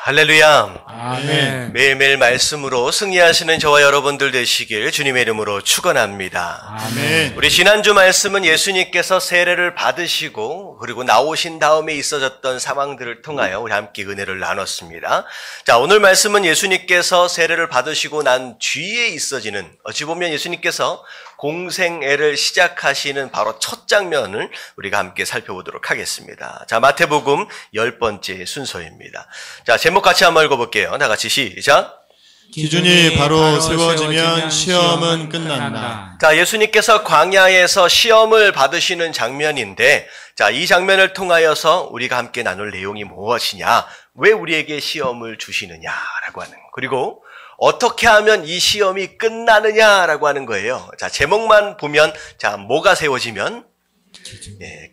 할렐루야. 아멘. 매일매일 말씀으로 승리하시는 저와 여러분들 되시길 주님의 이름으로 축원합니다. 아멘. 우리 지난주 말씀은 예수님께서 세례를 받으시고 그리고 나오신 다음에 있어졌던 상황들을 통하여 우리 함께 은혜를 나눴습니다. 자, 오늘 말씀은 예수님께서 세례를 받으시고 난 뒤에 있어지는, 어찌 보면 예수님께서 공생애를 시작하시는 바로 첫 장면을 우리가 함께 살펴보도록 하겠습니다. 자, 마태복음 10번째 순서입니다. 자, 제목 같이 한번 읽어볼게요. 다 같이 시작. 기준이 바로 세워지면 시험은 끝난다. 자, 예수님께서 광야에서 시험을 받으시는 장면인데, 자, 이 장면을 통하여서 우리가 함께 나눌 내용이 무엇이냐, 왜 우리에게 시험을 주시느냐라고 하는, 그리고 어떻게 하면 이 시험이 끝나느냐라고 하는 거예요. 자, 제목만 보면, 자, 뭐가 세워지면?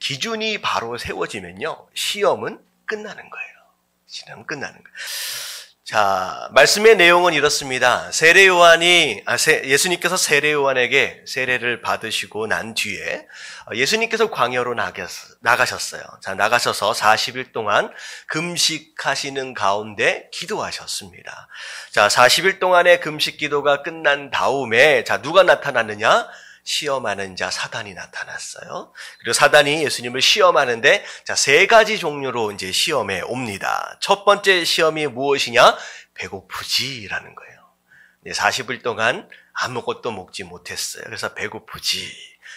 기준이 바로 세워지면요, 시험은 끝나는 거예요. 시험은 끝나는 거예요. 자, 말씀의 내용은 이렇습니다. 예수님께서 세례 요한에게 세례를 받으시고 난 뒤에 예수님께서 광야로 나가셨어요. 자, 나가셔서 40일 동안 금식하시는 가운데 기도하셨습니다. 자, 40일 동안의 금식 기도가 끝난 다음에, 자, 누가 나타났느냐? 시험하는 자 사단이 나타났어요. 그리고 사단이 예수님을 시험하는데, 자, 세 가지 종류로 이제 시험에 옵니다. 첫 번째 시험이 무엇이냐? 배고프지라는 거예요. 40일 동안 아무것도 먹지 못했어요. 그래서 배고프지.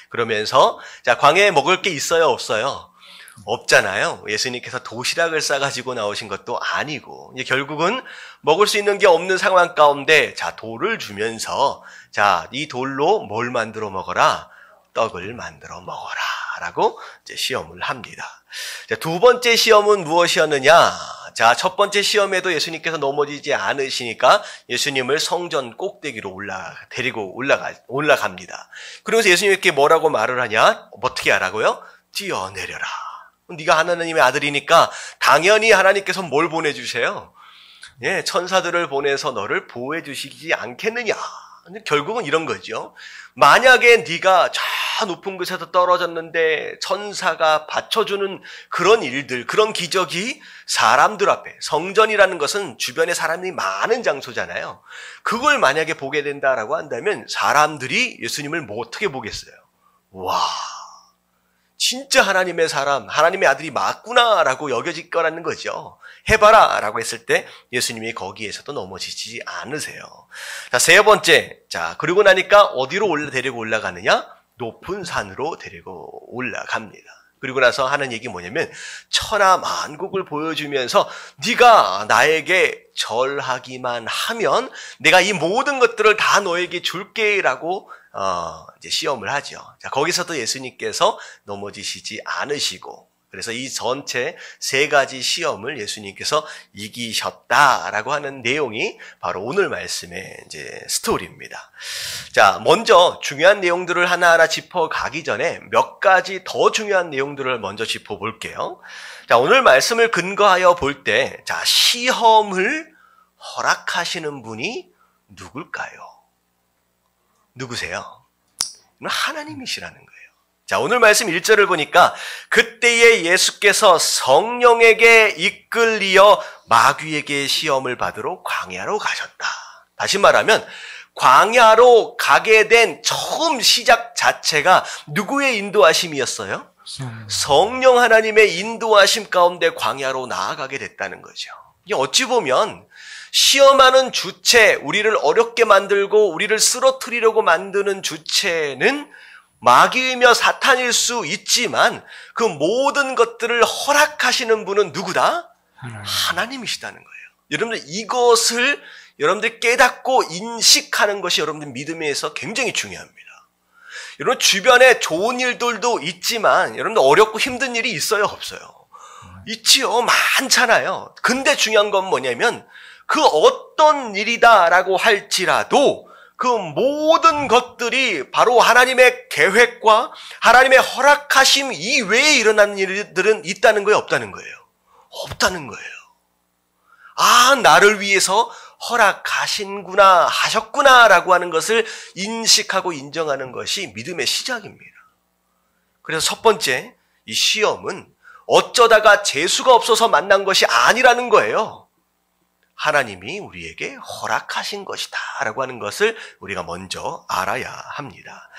그러면서, 자, 광야에 먹을 게 있어요, 없어요? 없잖아요. 예수님께서 도시락을 싸가지고 나오신 것도 아니고, 이제 결국은 먹을 수 있는 게 없는 상황 가운데, 자, 돌을 주면서, 자, 이 돌로 뭘 만들어 먹어라? 떡을 만들어 먹어라. 라고 이제 시험을 합니다. 자, 두 번째 시험은 무엇이었느냐? 자, 첫 번째 시험에도 예수님께서 넘어지지 않으시니까 예수님을 성전 꼭대기로 데리고 올라갑니다. 그러면서 예수님께 뭐라고 말을 하냐? 어떻게 하라고요? 뛰어내려라. 네가 하나님의 아들이니까 당연히 하나님께서 뭘 보내주세요? 예, 천사들을 보내서 너를 보호해 주시지 않겠느냐. 결국은 이런 거죠. 만약에 네가 저 높은 곳에서 떨어졌는데 천사가 받쳐주는 그런 일들, 그런 기적이 사람들 앞에, 성전이라는 것은 주변에 사람이 많은 장소잖아요. 그걸 만약에 보게 된다라고 한다면 사람들이 예수님을 뭐 어떻게 보겠어요? 와, 진짜 하나님의 사람, 하나님의 아들이 맞구나라고 여겨질 거라는 거죠. 해봐라 라고 했을 때 예수님이 거기에서도 넘어지지 않으세요. 자, 세 번째. 자, 그러고 나니까 어디로 데리고 올라가느냐? 높은 산으로 데리고 올라갑니다. 그리고 나서 하는 얘기 뭐냐면, 천하 만국을 보여주면서 네가 나에게 절하기만 하면 내가 이 모든 것들을 다 너에게 줄게라고 이제 시험을 하죠. 자, 거기서도 예수님께서 넘어지시지 않으시고, 그래서 이 전체 세 가지 시험을 예수님께서 이기셨다라고 하는 내용이 바로 오늘 말씀의 이제 스토리입니다. 자, 먼저 중요한 내용들을 하나하나 짚어가기 전에 몇 가지 더 중요한 내용들을 먼저 짚어볼게요. 자, 오늘 말씀을 근거하여 볼 때, 자, 시험을 허락하시는 분이 누굴까요? 누구세요? 하나님이시라는 거예요. 자, 오늘 말씀 1절을 보니까 그때에 예수께서 성령에게 이끌리어 마귀에게 시험을 받으러 광야로 가셨다. 다시 말하면 광야로 가게 된 처음 시작 자체가 누구의 인도하심이었어요? 성령 하나님의 인도하심 가운데 광야로 나아가게 됐다는 거죠. 이게 어찌 보면 시험하는 주체, 우리를 어렵게 만들고 우리를 쓰러뜨리려고 만드는 주체는 마귀이며 사탄일 수 있지만 그 모든 것들을 허락하시는 분은 누구다? 하나님이시다는 거예요. 여러분들 이것을 여러분들 깨닫고 인식하는 것이 여러분들 믿음에서 굉장히 중요합니다. 여러분 주변에 좋은 일들도 있지만 여러분들 어렵고 힘든 일이 있어요? 없어요? 있지요. 많잖아요. 근데 중요한 건 뭐냐면 그 어떤 일이다라고 할지라도 그 모든 것들이 바로 하나님의 계획과 하나님의 허락하심 이외에 일어나는 일들은 있다는 거예요? 없다는 거예요? 없다는 거예요. 아, 나를 위해서 허락하신구나, 하셨구나라고 하는 것을 인식하고 인정하는 것이 믿음의 시작입니다. 그래서 첫 번째, 이 시험은 어쩌다가 재수가 없어서 만난 것이 아니라는 거예요. 하나님이 우리에게 허락하신 것이다 라고 하는 것을 우리가 먼저 알아야 합니다.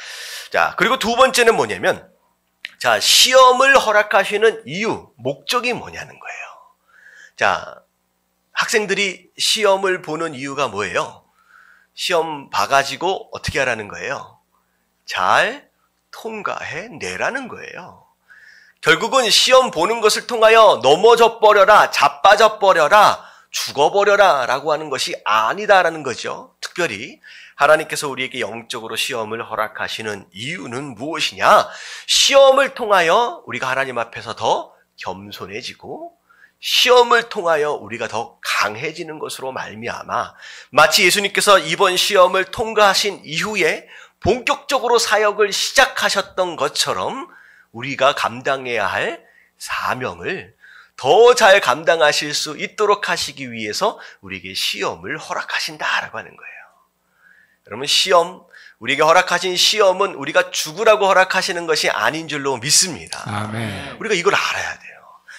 자, 그리고 두 번째는 뭐냐면, 자, 시험을 허락하시는 이유, 목적이 뭐냐는 거예요. 자, 학생들이 시험을 보는 이유가 뭐예요? 시험 봐가지고 어떻게 하라는 거예요? 잘 통과해 내라는 거예요. 결국은 시험 보는 것을 통하여 넘어져 버려라, 자빠져 버려라, 죽어버려라 라고 하는 것이 아니다라는 거죠. 특별히 하나님께서 우리에게 영적으로 시험을 허락하시는 이유는 무엇이냐? 시험을 통하여 우리가 하나님 앞에서 더 겸손해지고 시험을 통하여 우리가 더 강해지는 것으로 말미암아 마치 예수님께서 이번 시험을 통과하신 이후에 본격적으로 사역을 시작하셨던 것처럼 우리가 감당해야 할 사명을 더 잘 감당하실 수 있도록 하시기 위해서 우리에게 시험을 허락하신다라고 하는 거예요. 여러분, 시험, 우리에게 허락하신 시험은 우리가 죽으라고 허락하시는 것이 아닌 줄로 믿습니다. 아멘. 우리가 이걸 알아야 돼요.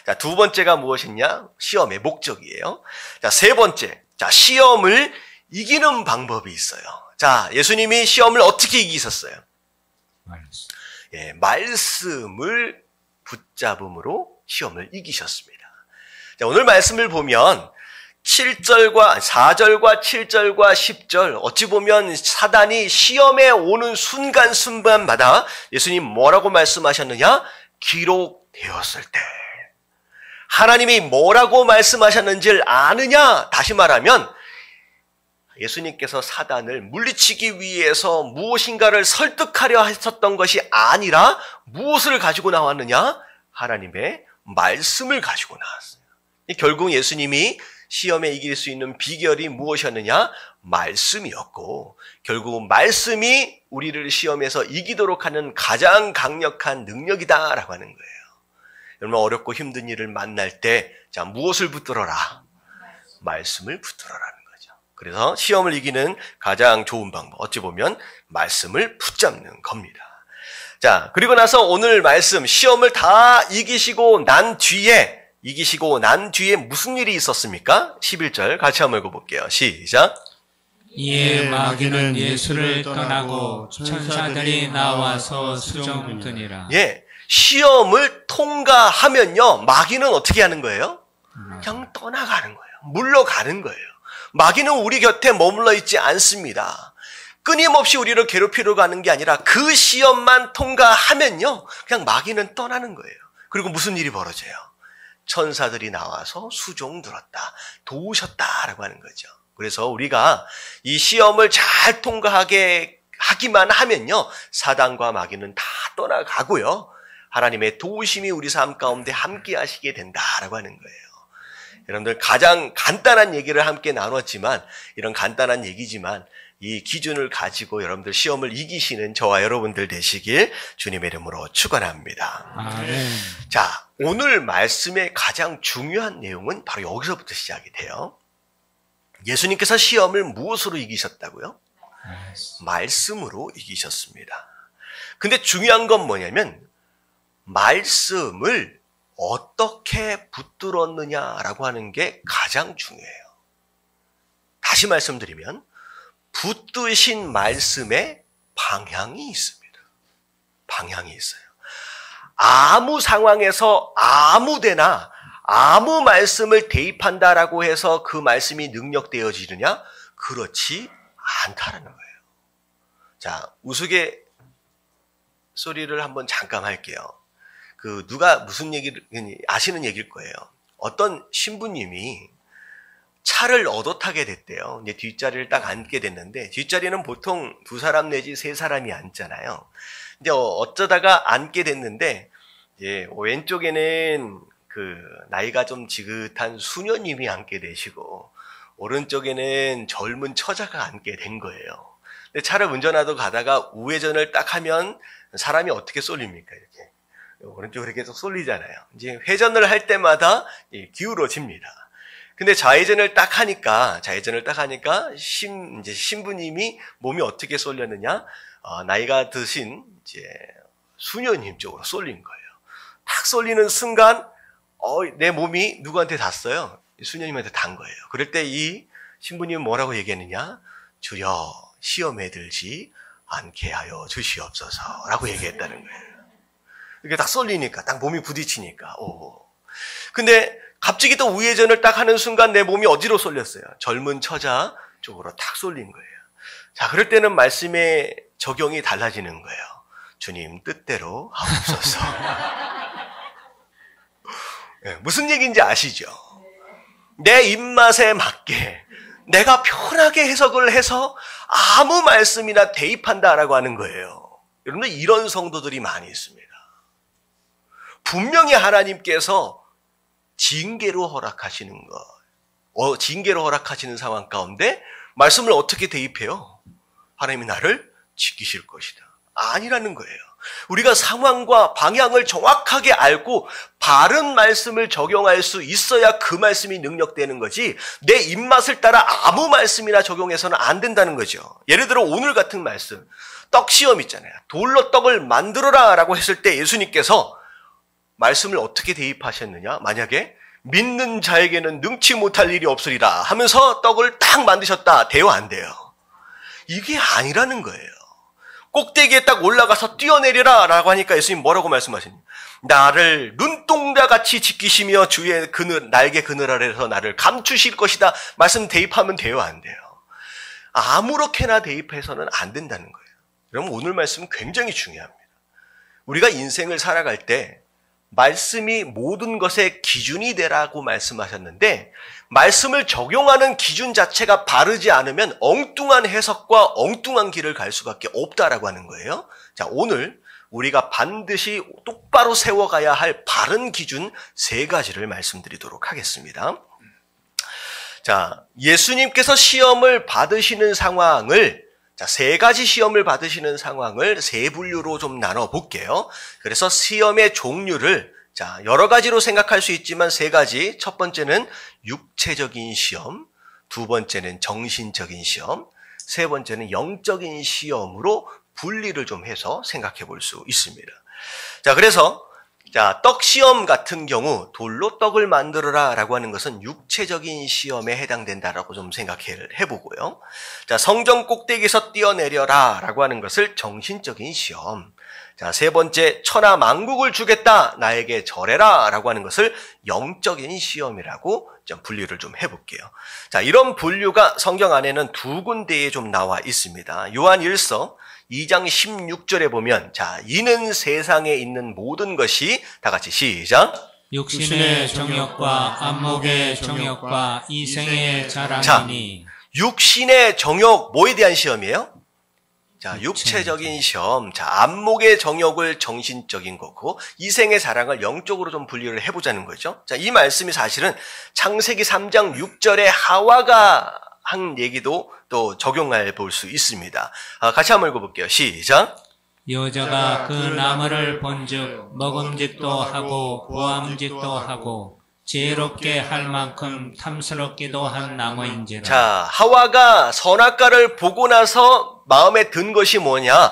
자, 두 번째가 무엇이냐? 시험의 목적이에요. 자, 세 번째. 자, 시험을 이기는 방법이 있어요. 자, 예수님이 시험을 어떻게 이기셨어요? 말씀을 붙잡음으로 시험을 이기셨습니다. 자, 오늘 말씀을 보면 4절과 7절과 10절 어찌 보면 사단이 시험에 오는 순간순간마다 예수님 뭐라고 말씀하셨느냐? 기록되었을 때. 하나님이 뭐라고 말씀하셨는지를 아느냐? 다시 말하면 예수님께서 사단을 물리치기 위해서 무엇인가를 설득하려 했었던 것이 아니라 무엇을 가지고 나왔느냐? 하나님의 말씀을 가지고 나왔어요. 결국 예수님이 시험에 이길 수 있는 비결이 무엇이었느냐? 말씀이었고 결국 말씀이 우리를 시험에서 이기도록 하는 가장 강력한 능력이다라고 하는 거예요. 여러분, 어렵고 힘든 일을 만날 때 자, 무엇을 붙들어라? 말씀을 붙들어라는 거죠. 그래서 시험을 이기는 가장 좋은 방법, 어찌 보면 말씀을 붙잡는 겁니다. 자, 그리고 나서 오늘 말씀, 시험을 다 이기시고 난 뒤에 무슨 일이 있었습니까? 11절 같이 한번 읽어볼게요. 시작. 이에 마귀는 예수를 떠나고 천사들이 나와서 수종드니라. 예, 시험을 통과하면요, 마귀는 어떻게 하는 거예요? 그냥 떠나가는 거예요. 물러가는 거예요. 마귀는 우리 곁에 머물러 있지 않습니다. 끊임없이 우리를 괴롭히러 가는 게 아니라 그 시험만 통과하면요, 그냥 마귀는 떠나는 거예요. 그리고 무슨 일이 벌어져요? 천사들이 나와서 수종들었다, 도우셨다라고 하는 거죠. 그래서 우리가 이 시험을 잘 통과하게 하기만 하면요, 사단과 마귀는 다 떠나가고요, 하나님의 도우심이 우리 삶 가운데 함께 하시게 된다라고 하는 거예요. 여러분들, 가장 간단한 얘기를 함께 나눴지만, 이런 간단한 얘기지만 이 기준을 가지고 여러분들 시험을 이기시는 저와 여러분들 되시길 주님의 이름으로 축원합니다. 아멘. 자, 오늘 말씀의 가장 중요한 내용은 바로 여기서부터 시작이 돼요. 예수님께서 시험을 무엇으로 이기셨다고요? 말씀으로 이기셨습니다. 근데 중요한 건 뭐냐면 말씀을 어떻게 붙들었느냐라고 하는 게 가장 중요해요. 다시 말씀드리면 붙드신 말씀에 방향이 있습니다. 방향이 있어요. 아무 상황에서 아무데나 아무 말씀을 대입한다라고 해서 그 말씀이 능력되어지느냐? 그렇지 않다라는 거예요. 자, 우스갯소리를 한번 잠깐 할게요. 누가 무슨 얘기를 아시는 얘기일 거예요. 어떤 신부님이 차를 얻어 타게 됐대요. 이제 뒷자리를 딱 앉게 됐는데, 뒷자리는 보통 2사람 내지 3사람이 앉잖아요. 이제 어쩌다가 앉게 됐는데, 이제 왼쪽에는 나이가 좀 지긋한 수녀님이 앉게 되시고, 오른쪽에는 젊은 처자가 앉게 된 거예요. 근데 차를 운전하다 가다가 우회전을 딱 하면 사람이 어떻게 쏠립니까? 이렇게. 오른쪽으로 계속 쏠리잖아요. 이제 회전을 할 때마다 기울어집니다. 근데 좌회전을 딱 하니까 신부님이 몸이 어떻게 쏠렸느냐? 나이가 드신 이제 수녀님 쪽으로 쏠린 거예요. 탁 쏠리는 순간 내 몸이 누구한테 닿았어요? 수녀님한테 단 거예요. 그럴 때 이 신부님은 뭐라고 얘기했느냐? 주여 시험에 들지 않게 하여 주시옵소서라고 얘기했다는 거예요. 이게 딱 쏠리니까, 딱 몸이 부딪히니까. 근데 갑자기 또 우회전을 딱 하는 순간 내 몸이 어디로 쏠렸어요? 젊은 처자 쪽으로 탁 쏠린 거예요. 자, 그럴 때는 말씀의 적용이 달라지는 거예요. 주님 뜻대로 하옵소서. 네, 무슨 얘기인지 아시죠? 내 입맛에 맞게 내가 편하게 해석을 해서 아무 말씀이나 대입한다라고 하는 거예요. 여러분들 이런 성도들이 많이 있습니다. 분명히 하나님께서 징계로 허락하시는 것, 징계로 허락하시는 상황 가운데 말씀을 어떻게 대입해요? 하나님이 나를 지키실 것이다. 아니라는 거예요. 우리가 상황과 방향을 정확하게 알고 바른 말씀을 적용할 수 있어야 그 말씀이 능력되는 거지, 내 입맛을 따라 아무 말씀이나 적용해서는 안 된다는 거죠. 예를 들어 오늘 같은 말씀, 떡 시험 있잖아요. 돌로 떡을 만들어라 라고 했을 때 예수님께서 말씀을 어떻게 대입하셨느냐? 만약에 믿는 자에게는 능치 못할 일이 없으리라 하면서 떡을 딱 만드셨다. 돼요? 안 돼요? 이게 아니라는 거예요. 꼭대기에 딱 올라가서 뛰어내리라 라고 하니까 예수님 뭐라고 말씀하시냐? 나를 눈동자같이 지키시며 주의 날개 그늘 아래서 나를 감추실 것이다. 말씀 대입하면 돼요? 안 돼요? 아무렇게나 대입해서는 안 된다는 거예요. 여러분 오늘 말씀은 굉장히 중요합니다. 우리가 인생을 살아갈 때 말씀이 모든 것의 기준이 되라고 말씀하셨는데, 말씀을 적용하는 기준 자체가 바르지 않으면 엉뚱한 해석과 엉뚱한 길을 갈 수밖에 없다라고 하는 거예요. 자, 오늘 우리가 반드시 똑바로 세워가야 할 바른 기준 3가지를 말씀드리도록 하겠습니다. 자, 예수님께서 시험을 받으시는 상황을, 자, 3가지 시험을 받으시는 상황을 3분류로 좀 나눠 볼게요. 그래서 시험의 종류를, 자, 여러 가지로 생각할 수 있지만 3가지. 첫 번째는 육체적인 시험, 2번째는 정신적인 시험, 3번째는 영적인 시험으로 분리를 좀 해서 생각해 볼 수 있습니다. 자, 그래서 자, 떡 시험 같은 경우 돌로 떡을 만들어라 라고 하는 것은 육체적인 시험에 해당된다라고 좀 생각해 보고요. 자, 성전 꼭대기에서 뛰어내려라 라고 하는 것을 정신적인 시험. 자, 3번째, 천하 만국을 주겠다, 나에게 절해라 라고 하는 것을 영적인 시험이라고 좀 분류를 좀 해볼게요. 자, 이런 분류가 성경 안에는 2군데에 좀 나와 있습니다. 요한 1서 2장 16절에 보면, 자, 이는 세상에 있는 모든 것이, 다 같이 시작. 육신의 정욕과 안목의 정욕과 이생의 자랑이니. 육신의 정욕, 뭐에 대한 시험이에요? 자, 육체적인 시험. 자, 안목의 정욕을 정신적인 거고, 이생의 자랑을 영적으로 좀 분류를 해보자는 거죠. 자, 이 말씀이 사실은 창세기 3장 6절에 하와가 한 얘기도 또 적용해 볼 수 있습니다. 같이 한번 읽어볼게요. 시작. 여자가 그 나무를 본즉 먹음직도 하고 보암직도 하고 지혜롭게 할 만큼 탐스럽기도 한 나무인지라. 자, 하와가 선악과를 보고 나서 마음에 든 것이 뭐냐?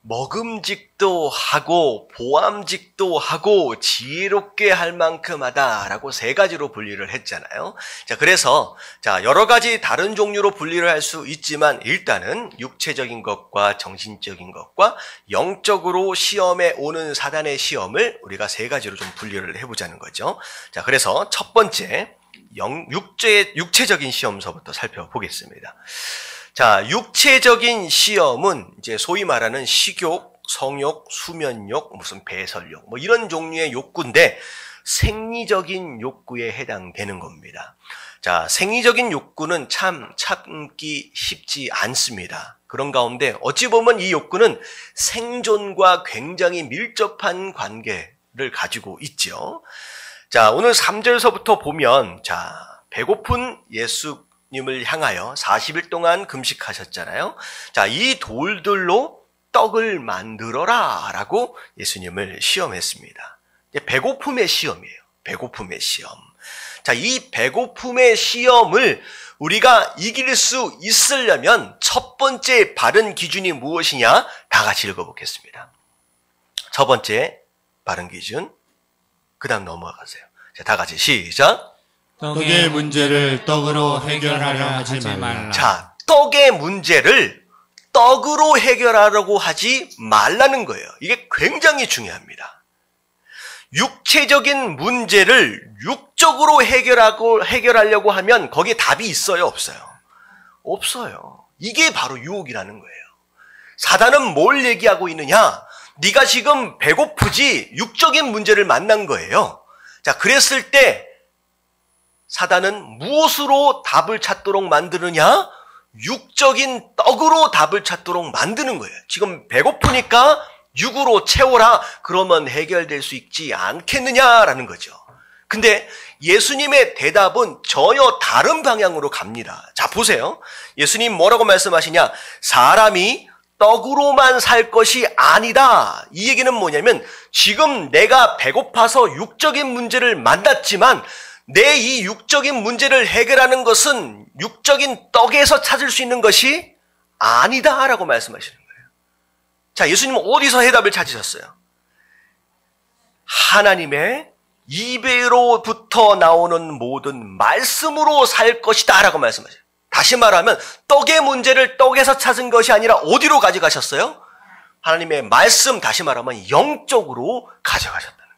먹음직도 하고 보암직도 하고 지혜롭게 할 만큼 하다라고 3가지로 분리를 했잖아요. 자, 그래서 자, 여러 가지 다른 종류로 분리를 할 수 있지만 일단은 육체적인 것과 정신적인 것과 영적으로 시험에 오는 사단의 시험을 우리가 3가지로 좀 분리를 해보자는 거죠. 자, 그래서 첫 번째 육체적인 시험서부터 살펴보겠습니다. 자, 육체적인 시험은 이제 소위 말하는 식욕, 성욕, 수면욕, 무슨 배설욕, 뭐 이런 종류의 욕구인데 생리적인 욕구에 해당되는 겁니다. 자, 생리적인 욕구는 참 참기 쉽지 않습니다. 그런 가운데 어찌 보면 이 욕구는 생존과 굉장히 밀접한 관계를 가지고 있죠. 자, 오늘 3절서부터 보면, 자, 배고픈 예수님을 향하여 40일 동안 금식하셨잖아요. 자, 이 돌들로 떡을 만들어라 라고 예수님을 시험했습니다. 배고픔의 시험이에요. 배고픔의 시험. 자, 이 배고픔의 시험을 우리가 이길 수 있으려면 첫 번째 바른 기준이 무엇이냐? 다 같이 읽어보겠습니다. 첫 번째 바른 기준, 그 다음 넘어가세요. 자, 다 같이 시작. 떡의 문제를 떡으로 해결하려 하지 말라. 자, 떡의 문제를 떡으로 해결하려고 하지 말라는 거예요. 이게 굉장히 중요합니다. 육체적인 문제를 육적으로 해결하려고 하면 거기에 답이 있어요, 없어요? 없어요. 이게 바로 유혹이라는 거예요. 사단은 뭘 얘기하고 있느냐? 네가 지금 배고프지 육적인 문제를 만난 거예요. 자, 그랬을 때 사단은 무엇으로 답을 찾도록 만드느냐? 육적인 떡으로 답을 찾도록 만드는 거예요. 지금 배고프니까 육으로 채워라. 그러면 해결될 수 있지 않겠느냐라는 거죠. 근데 예수님의 대답은 전혀 다른 방향으로 갑니다. 자, 보세요. 예수님 뭐라고 말씀하시냐? 사람이 떡으로만 살 것이 아니다. 이 얘기는 뭐냐면 지금 내가 배고파서 육적인 문제를 만났지만 내 이 육적인 문제를 해결하는 것은 육적인 떡에서 찾을 수 있는 것이 아니다라고 말씀하시는 거예요. 자, 예수님은 어디서 해답을 찾으셨어요? 하나님의 입에로부터 나오는 모든 말씀으로 살 것이다 라고 말씀하셔요. 다시 말하면 떡의 문제를 떡에서 찾은 것이 아니라 어디로 가져가셨어요? 하나님의 말씀, 다시 말하면 영적으로 가져가셨다는 거예요.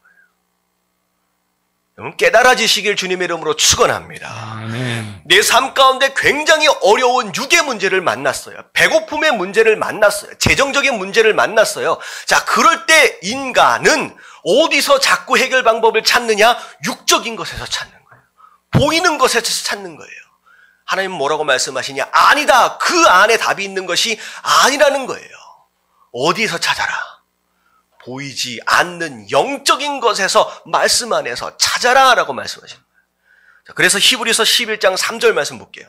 여러분 깨달아지시길 주님의 이름으로 축원합니다. 아멘. 내 삶 가운데 굉장히 어려운 육의 문제를 만났어요. 배고픔의 문제를 만났어요. 재정적인 문제를 만났어요. 자, 그럴 때 인간은 어디서 자꾸 해결 방법을 찾느냐? 육적인 것에서 찾는 거예요. 보이는 것에서 찾는 거예요. 하나님은 뭐라고 말씀하시냐? 아니다. 그 안에 답이 있는 것이 아니라는 거예요. 어디서 찾아라? 보이지 않는 영적인 것에서 말씀 안에서 찾아라 라고 말씀하시는 거예요. 자, 그래서 히브리서 11장 3절 말씀 볼게요.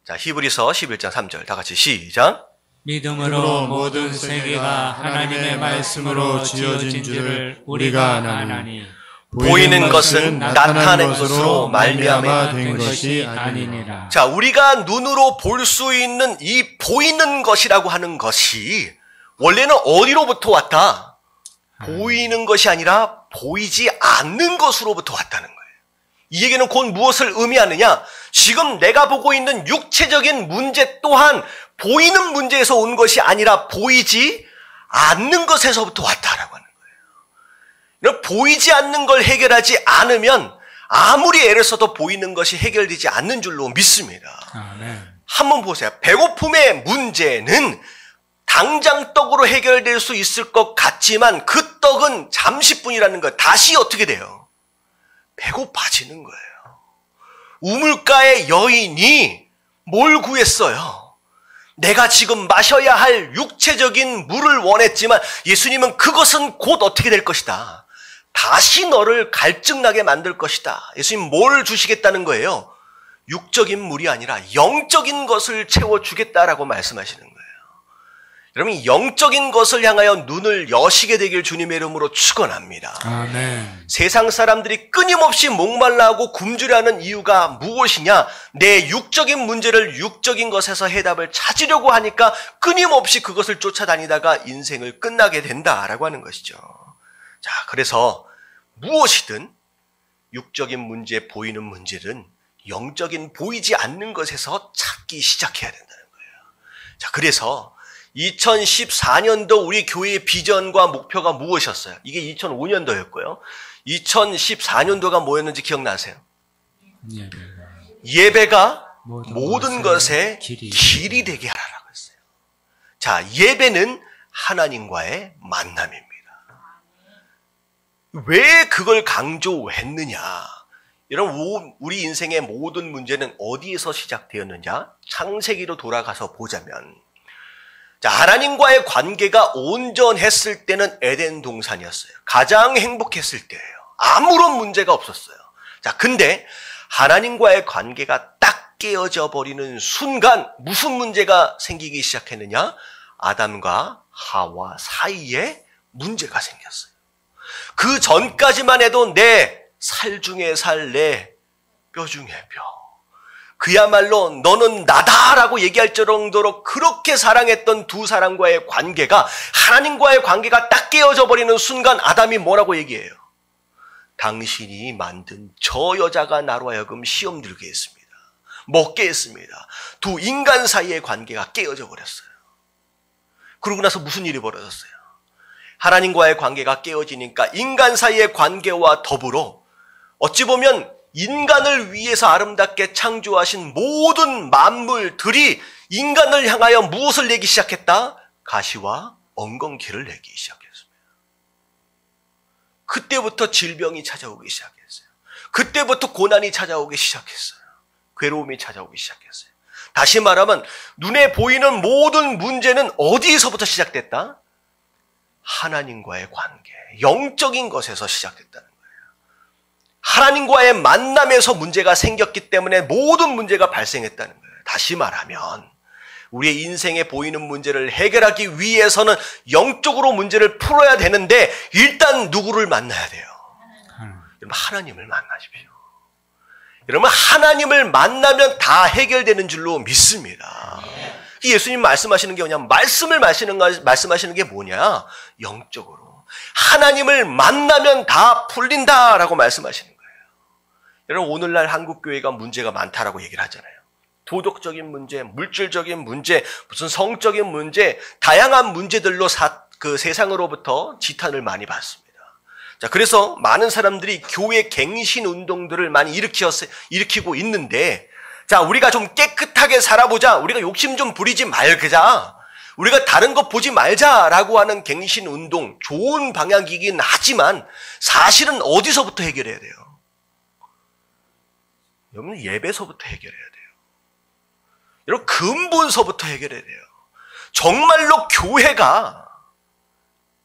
자, 히브리서 11장 3절 다 같이 시작. 믿음으로 모든 세계가 하나님의 말씀으로 지어진 줄을 우리가 아나니 보이는 것은 나타나는 것으로 말미암아 된 것이 아니니라. 자, 우리가 눈으로 볼 수 있는 이 보이는 것이라고 하는 것이 원래는 어디로부터 왔다? 보이는 것이 아니라 보이지 않는 것으로부터 왔다는 거예요. 이 얘기는 곧 무엇을 의미하느냐? 지금 내가 보고 있는 육체적인 문제 또한 보이는 문제에서 온 것이 아니라 보이지 않는 것에서부터 왔다라고 하는 거예요. 보이지 않는 걸 해결하지 않으면 아무리 애를 써도 보이는 것이 해결되지 않는 줄로 믿습니다. 아멘. 한번 보세요. 배고픔의 문제는 당장 떡으로 해결될 수 있을 것 같지만 그 떡은 잠시뿐이라는 것. 다시 어떻게 돼요? 배고파지는 거예요. 우물가의 여인이 뭘 구했어요? 내가 지금 마셔야 할 육체적인 물을 원했지만 예수님은 그것은 곧 어떻게 될 것이다. 다시 너를 갈증나게 만들 것이다. 예수님 뭘 주시겠다는 거예요? 육적인 물이 아니라 영적인 것을 채워주겠다라고 말씀하시는 거예요. 여러분, 영적인 것을 향하여 눈을 여시게 되길 주님의 이름으로 축원합니다. 아멘. 세상 사람들이 끊임없이 목말라하고 굶주려하는 이유가 무엇이냐? 내 육적인 문제를 육적인 것에서 해답을 찾으려고 하니까 끊임없이 그것을 쫓아다니다가 인생을 끝나게 된다라고 하는 것이죠. 자, 그래서 무엇이든 육적인 문제, 보이는 문제는 영적인 보이지 않는 것에서 찾기 시작해야 된다는 거예요. 자, 그래서 2014년도 우리 교회의 비전과 목표가 무엇이었어요? 이게 2005년도였고요. 2014년도가 뭐였는지 기억나세요? 예배가 모든 것의 길이 되게 하라라고 했어요. 자, 예배는 하나님과의 만남입니다. 왜 그걸 강조했느냐? 여러분, 우리 인생의 모든 문제는 어디에서 시작되었느냐? 창세기로 돌아가서 보자면, 자, 하나님과의 관계가 온전했을 때는 에덴 동산이었어요. 가장 행복했을 때예요. 아무런 문제가 없었어요. 자, 근데 하나님과의 관계가 딱 깨어져 버리는 순간 무슨 문제가 생기기 시작했느냐? 아담과 하와 사이에 문제가 생겼어요. 그 전까지만 해도 내 살 중에 살, 내 뼈 중에 뼈. 그야말로 너는 나다라고 얘기할 정도로 그렇게 사랑했던 두 사람과의 관계가, 하나님과의 관계가 딱 깨어져 버리는 순간 아담이 뭐라고 얘기해요? 당신이 만든 저 여자가 나로 하여금 시험 들게 했습니다. 먹게 했습니다. 두 인간 사이의 관계가 깨어져 버렸어요. 그러고 나서 무슨 일이 벌어졌어요? 하나님과의 관계가 깨어지니까 인간 사이의 관계와 더불어 어찌 보면 인간을 위해서 아름답게 창조하신 모든 만물들이 인간을 향하여 무엇을 내기 시작했다? 가시와 엉겅퀴를 내기 시작했습니다. 그때부터 질병이 찾아오기 시작했어요. 그때부터 고난이 찾아오기 시작했어요. 괴로움이 찾아오기 시작했어요. 다시 말하면 눈에 보이는 모든 문제는 어디서부터 시작됐다? 하나님과의 관계, 영적인 것에서 시작됐다는 거예요. 하나님과의 만남에서 문제가 생겼기 때문에 모든 문제가 발생했다는 거예요. 다시 말하면 우리의 인생에 보이는 문제를 해결하기 위해서는 영적으로 문제를 풀어야 되는데 일단 누구를 만나야 돼요? 여러분, 하나님을 만나십시오. 여러분, 하나님을 만나면 다 해결되는 줄로 믿습니다. 예수님 말씀하시는 게 뭐냐면 말씀하시는 게 뭐냐? 영적으로. 하나님을 만나면 다 풀린다라고 말씀하시는 거예요. 여러분, 오늘날 한국교회가 문제가 많다라고 얘기를 하잖아요. 도덕적인 문제, 물질적인 문제, 무슨 성적인 문제, 다양한 문제들로 세상으로부터 지탄을 많이 받습니다. 자, 그래서 많은 사람들이 교회 갱신 운동들을 많이 일으키고 있는데, 자, 우리가 좀 깨끗하게 살아보자. 우리가 욕심 좀 부리지 말자. 우리가 다른 것 보지 말자라고 하는 갱신 운동, 좋은 방향이긴 하지만 사실은 어디서부터 해결해야 돼요? 여러분, 예배서부터 해결해야 돼요. 여러분, 근본서부터 해결해야 돼요. 정말로 교회가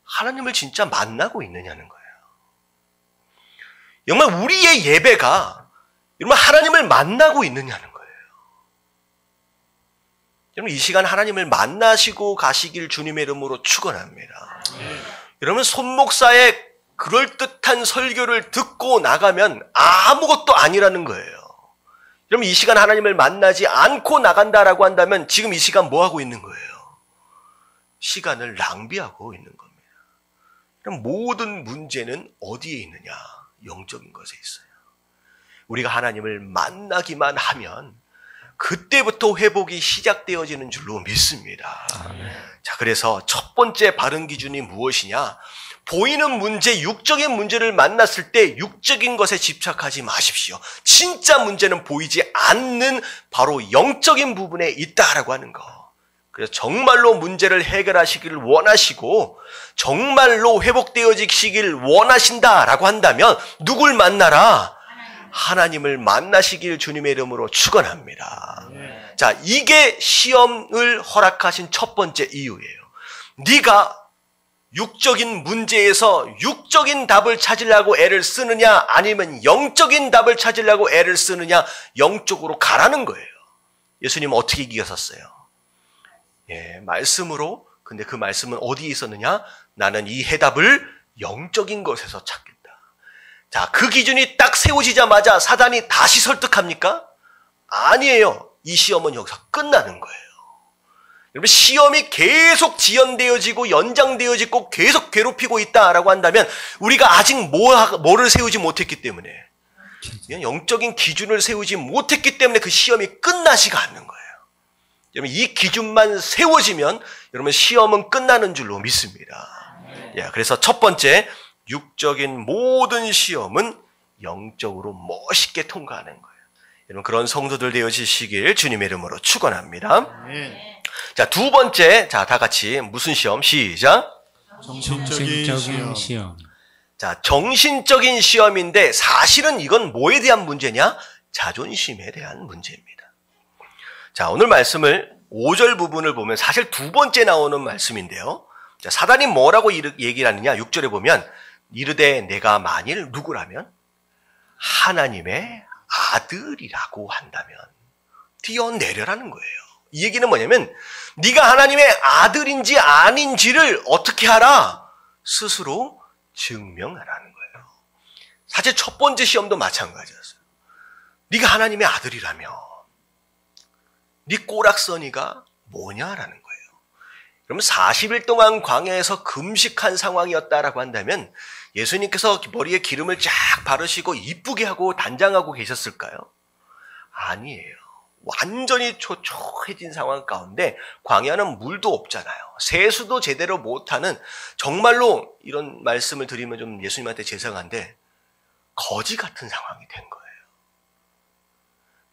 하나님을 진짜 만나고 있느냐는 거예요. 정말 우리의 예배가 여러분 하나님을 만나고 있느냐는 거예요. 여러분, 이 시간 하나님을 만나시고 가시길 주님의 이름으로 축원합니다. 여러분, 손목사의 그럴듯한 설교를 듣고 나가면 아무것도 아니라는 거예요. 여러분, 이 시간 하나님을 만나지 않고 나간다라고 한다면 지금 이 시간 뭐 하고 있는 거예요? 시간을 낭비하고 있는 겁니다. 그럼 모든 문제는 어디에 있느냐? 영적인 것에 있어요. 우리가 하나님을 만나기만 하면 그때부터 회복이 시작되어지는 줄로 믿습니다. 자, 그래서 첫 번째 바른 기준이 무엇이냐? 보이는 문제, 육적인 문제를 만났을 때 육적인 것에 집착하지 마십시오. 진짜 문제는 보이지 않는 바로 영적인 부분에 있다라고 하는 거. 그래서 정말로 문제를 해결하시기를 원하시고 정말로 회복되어지시길 원하신다라고 한다면 누굴 만나라? 하나님을 만나시길 주님의 이름으로 축원합니다. 자, 이게 시험을 허락하신 첫 번째 이유예요. 네가 육적인 문제에서 육적인 답을 찾으려고 애를 쓰느냐 아니면 영적인 답을 찾으려고 애를 쓰느냐, 영적으로 가라는 거예요. 예수님은 어떻게 이기셨어요? 예, 말씀으로. 근데 그 말씀은 어디에 있었느냐? 나는 이 해답을 영적인 것에서 찾겠다. 자, 그 기준이 딱 세워지자마자 사단이 다시 설득합니까? 아니에요. 이 시험은 여기서 끝나는 거예요. 여러분, 시험이 계속 지연되어지고 연장되어지고 계속 괴롭히고 있다라고 한다면 우리가 아직 뭐를 세우지 못했기 때문에, 영적인 기준을 세우지 못했기 때문에 그 시험이 끝나지가 않는 거예요. 여러분, 이 기준만 세워지면 여러분 시험은 끝나는 줄로 믿습니다. 예, 그래서 첫 번째, 육적인 모든 시험은 영적으로 멋있게 통과하는 거예요. 여러분, 그런 성도들 되어지시길 주님의 이름으로 축원합니다. 자, 두 번째, 자, 다 같이 무슨 시험? 시작. 정신적인 시험. 자, 정신적인 시험인데 사실은 이건 뭐에 대한 문제냐? 자존심에 대한 문제입니다. 자, 오늘 말씀을 5절 부분을 보면 사실 두 번째 나오는 말씀인데요. 자, 사단이 뭐라고 얘기를 하느냐? 6절에 보면 이르되 내가 만일 누구라면 하나님의 아들이라고 한다면 뛰어내려라는 거예요. 이 얘기는 뭐냐면 네가 하나님의 아들인지 아닌지를 어떻게 하라? 스스로 증명하라는 거예요. 사실 첫 번째 시험도 마찬가지였어요. 네가 하나님의 아들이라면 네 꼬락서니가 뭐냐라는 거예요. 그러면 40일 동안 광야에서 금식한 상황이었다라고 한다면 예수님께서 머리에 기름을 쫙 바르시고 이쁘게 하고 단장하고 계셨을까요? 아니에요. 완전히 초초해진 상황 가운데 광야는 물도 없잖아요. 세수도 제대로 못하는, 정말로 이런 말씀을 드리면 좀 예수님한테 죄송한데 거지 같은 상황이 된 거예요.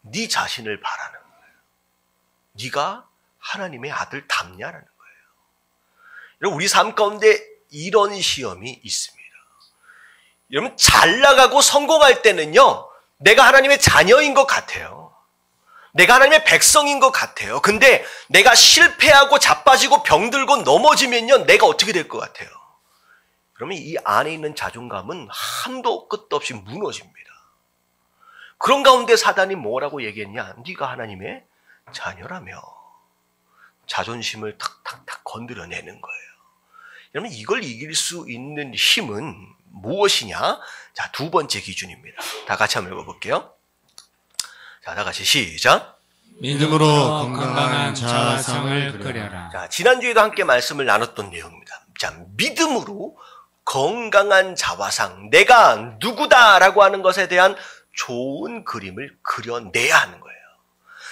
네 자신을 바라는 거예요. 네가 하나님의 아들 답냐라는 거예요. 여러분, 우리 삶 가운데 이런 시험이 있습니다. 여러분, 잘 나가고 성공할 때는요, 내가 하나님의 자녀인 것 같아요. 내가 하나님의 백성인 것 같아요. 근데 내가 실패하고 자빠지고 병들고 넘어지면요, 내가 어떻게 될 것 같아요? 그러면 이 안에 있는 자존감은 한도 끝도 없이 무너집니다. 그런 가운데 사단이 뭐라고 얘기했냐? 네가 하나님의 자녀라며. 자존심을 탁탁탁 건드려내는 거예요. 여러분, 이걸 이길 수 있는 힘은 무엇이냐? 자, 두 번째 기준입니다. 다 같이 한번 읽어볼게요. 자, 다 같이 시작. 믿음으로 건강한 자아상을 그려라. 자, 지난주에도 함께 말씀을 나눴던 내용입니다. 자, 믿음으로 건강한 자화상, 내가 누구다라고 하는 것에 대한 좋은 그림을 그려내야 하는 거예요.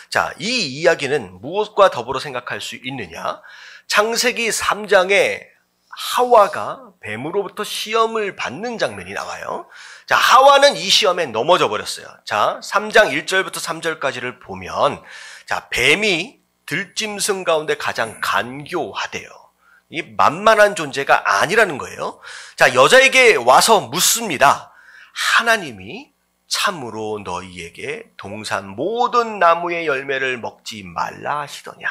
자, 이 이야기는 무엇과 더불어 생각할 수 있느냐? 창세기 3장에 하와가 뱀으로부터 시험을 받는 장면이 나와요. 자, 하와는 이 시험에 넘어져 버렸어요. 자, 3장 1절부터 3절까지를 보면, 자, 뱀이 들짐승 가운데 가장 간교하대요. 이 만만한 존재가 아니라는 거예요. 자, 여자에게 와서 묻습니다. 하나님이 참으로 너희에게 동산 모든 나무의 열매를 먹지 말라 하시더냐?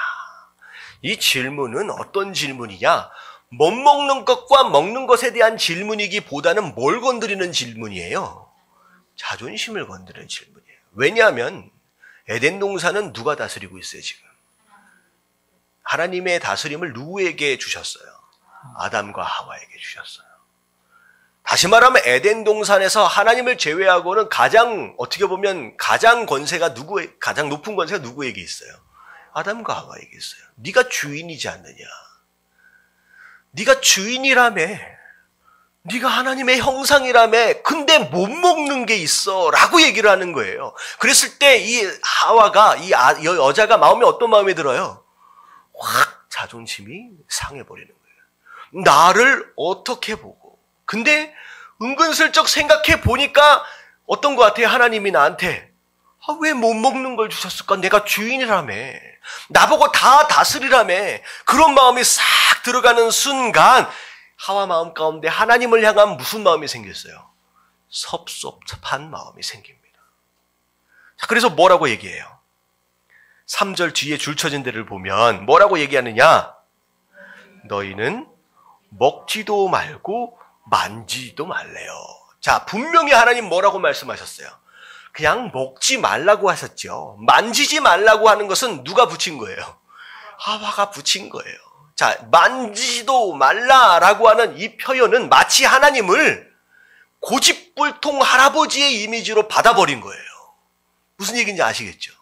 이 질문은 어떤 질문이냐? 못 먹는 것과 먹는 것에 대한 질문이기보다는 뭘 건드리는 질문이에요? 자존심을 건드리는 질문이에요. 왜냐하면 에덴 동산은 누가 다스리고 있어요, 지금? 하나님의 다스림을 누구에게 주셨어요? 아담과 하와에게 주셨어요. 다시 말하면 에덴 동산에서 하나님을 제외하고는 어떻게 보면 가장 높은 권세가 누구에게 있어요? 아담과 하와에게 있어요. 네가 주인이지 않느냐? 네가 주인이라며, 네가 하나님의 형상이라며, 근데 못 먹는 게 있어 라고 얘기를 하는 거예요. 그랬을 때 이 하와가, 이 여자가 마음이 어떤 마음이 들어요? 확 자존심이 상해버리는 거예요. 나를 어떻게 보고. 근데 은근슬쩍 생각해 보니까 어떤 것 같아요? 하나님이 나한테 왜 못 먹는 걸 주셨을까? 내가 주인이라며, 나보고 다 다스리라며. 그런 마음이 싹 들어가는 순간 하와 마음 가운데 하나님을 향한 무슨 마음이 생겼어요? 섭섭한 마음이 생깁니다. 자, 그래서 뭐라고 얘기해요? 3절 뒤에 줄 쳐진 데를 보면 뭐라고 얘기하느냐? 너희는 먹지도 말고 만지지도 말래요. 자, 분명히 하나님 뭐라고 말씀하셨어요? 그냥 먹지 말라고 하셨죠. 만지지 말라고 하는 것은 누가 붙인 거예요? 하와가 붙인 거예요. 자, 만지지도 말라라고 하는 이 표현은 마치 하나님을 고집불통 할아버지의 이미지로 받아버린 거예요. 무슨 얘기인지 아시겠죠?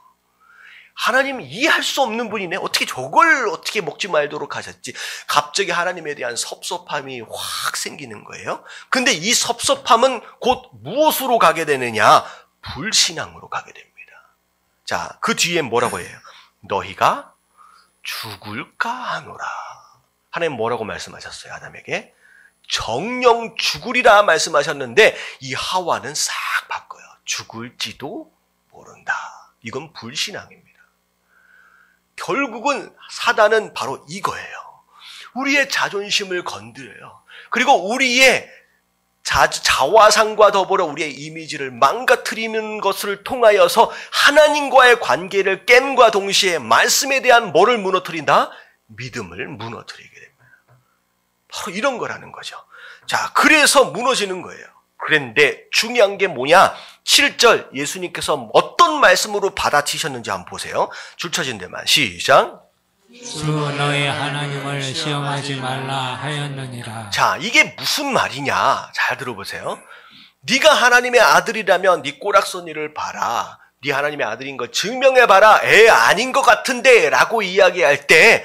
하나님 이해할 수 없는 분이네. 어떻게 저걸 어떻게 먹지 말도록 하셨지? 갑자기 하나님에 대한 섭섭함이 확 생기는 거예요. 근데 이 섭섭함은 곧 무엇으로 가게 되느냐? 불신앙으로 가게 됩니다. 자, 그 뒤에 뭐라고 해요? 너희가 죽을까 하노라. 하나님 뭐라고 말씀하셨어요? 아담에게 정령 죽으리라 말씀하셨는데 이 하와는 싹 바꿔요. 죽을지도 모른다. 이건 불신앙입니다. 결국은 사단은 바로 이거예요. 우리의 자존심을 건드려요. 그리고 우리의 자화상과 더불어 우리의 이미지를 망가뜨리는 것을 통하여서 하나님과의 관계를 깸과 동시에 말씀에 대한 뭐를 무너뜨린다? 믿음을 무너뜨리게 됩니다. 바로 이런 거라는 거죠. 자, 그래서 무너지는 거예요. 그런데 중요한 게 뭐냐? 7절 예수님께서 어떤 말씀으로 받아치셨는지 한번 보세요. 줄 쳐진 데만 시작. 주 너의 하나님을 시험하지 말라 하였느니라. 자, 이게 무슨 말이냐? 잘 들어보세요. 네가 하나님의 아들이라면 네 꼬락서니를 봐라. 네 하나님의 아들인 걸 증명해봐라. 아닌 것 같은데 라고 이야기할 때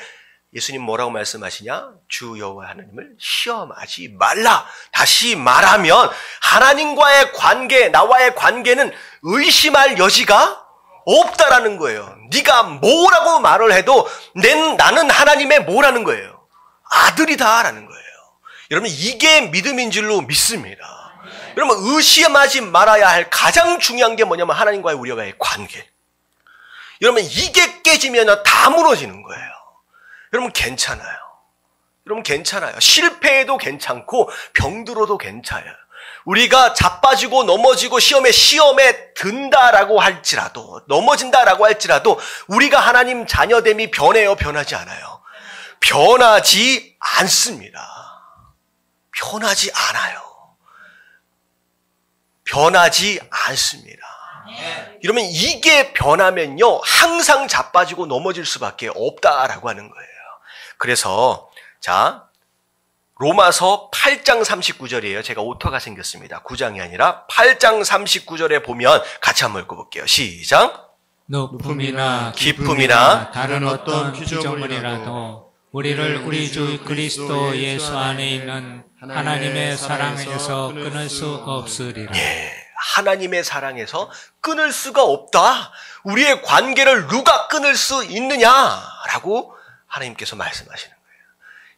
예수님 뭐라고 말씀하시냐? 주 여호와 하나님을 시험하지 말라. 다시 말하면 하나님과의 관계, 나와의 관계는 의심할 여지가 없다라는 거예요. 네가 뭐라고 말을 해도 나는 하나님의 뭐라는 거예요? 아들이다라는 거예요. 여러분, 이게 믿음인 줄로 믿습니다. 여러분, 의심하지 말아야 할 가장 중요한 게 뭐냐면 하나님과의 우리와의 관계. 여러분, 이게 깨지면 다 무너지는 거예요. 여러분, 괜찮아요. 여러분, 괜찮아요. 실패해도 괜찮고 병들어도 괜찮아요. 우리가 자빠지고 넘어지고 시험에 든다라고 할지라도, 넘어진다라고 할지라도 우리가 하나님 자녀됨이 변해요? 변하지 않아요? 변하지 않습니다. 변하지 않아요. 변하지 않습니다. 이러면 이게 변하면요, 항상 자빠지고 넘어질 수밖에 없다라고 하는 거예요. 그래서 자, 로마서 8장 39절이에요. 제가 오터가 생겼습니다. 9장이 아니라 8장 39절에 보면 같이 한번 읽어볼게요. 시작. 높음이나 기쁨이나 다른 어떤 피조물이라도 우리를 우리 주 그리스도 예수 안에 있는 하나님의 사랑에서 끊을 수 없으리라. 예, 하나님의 사랑에서 끊을 수가 없다. 우리의 관계를 누가 끊을 수 있느냐라고 하나님께서 말씀하시는 거예요.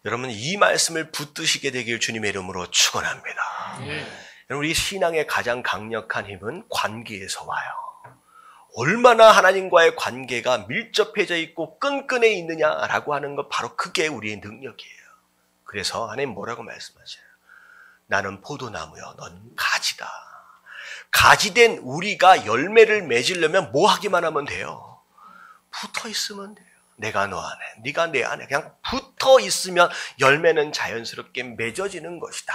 여러분, 이 말씀을 붙드시게 되길 주님의 이름으로 축원합니다. 여러분, 우리 신앙의 가장 강력한 힘은 관계에서 와요. 얼마나 하나님과의 관계가 밀접해져 있고 끈끈해 있느냐라고 하는 것, 바로 그게 우리의 능력이에요. 그래서 하나님 뭐라고 말씀하셔요? 나는 포도나무여, 넌 가지다. 가지된 우리가 열매를 맺으려면 뭐 하기만 하면 돼요? 붙어 있으면 돼요. 내가 너 안에, 네가 내 안에 그냥 붙어 있으면 열매는 자연스럽게 맺어지는 것이다.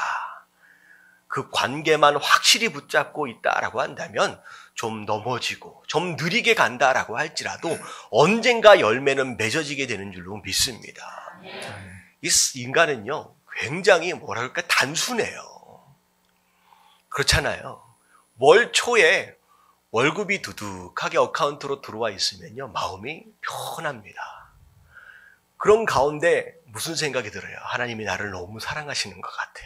그 관계만 확실히 붙잡고 있다라고 한다면 좀 넘어지고 좀 느리게 간다라고 할지라도 언젠가 열매는 맺어지게 되는 줄로 믿습니다. 이 인간은요, 굉장히 뭐랄까 단순해요. 그렇잖아요. 월 초에 월급이 두둑하게 어카운트로 들어와 있으면요, 마음이 편합니다. 그런 가운데 무슨 생각이 들어요? 하나님이 나를 너무 사랑하시는 것 같아.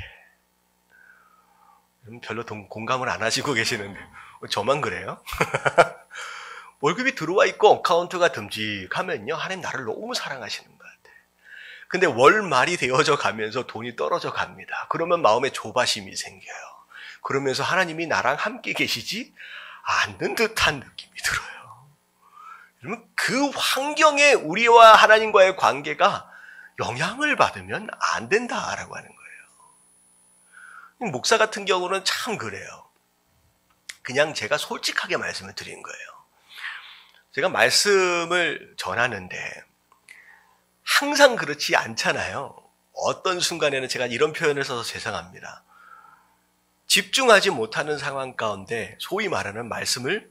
별로 공감을 안 하시고 계시는데 저만 그래요? 월급이 들어와 있고 어카운트가 듬직하면요, 하나님 나를 너무 사랑하시는 것 같아. 근데 월말이 되어져 가면서 돈이 떨어져 갑니다. 그러면 마음에 조바심이 생겨요. 그러면서 하나님이 나랑 함께 계시지 않는 듯한 느낌이 들어요. 그러면 그 환경에 우리와 하나님과의 관계가 영향을 받으면 안 된다라고 하는 거예요. 목사 같은 경우는 참 그래요. 그냥 제가 솔직하게 말씀을 드린 거예요. 제가 말씀을 전하는데 항상 그렇지 않잖아요. 어떤 순간에는 제가 이런 표현을 써서 죄송합니다. 집중하지 못하는 상황 가운데 소위 말하는 말씀을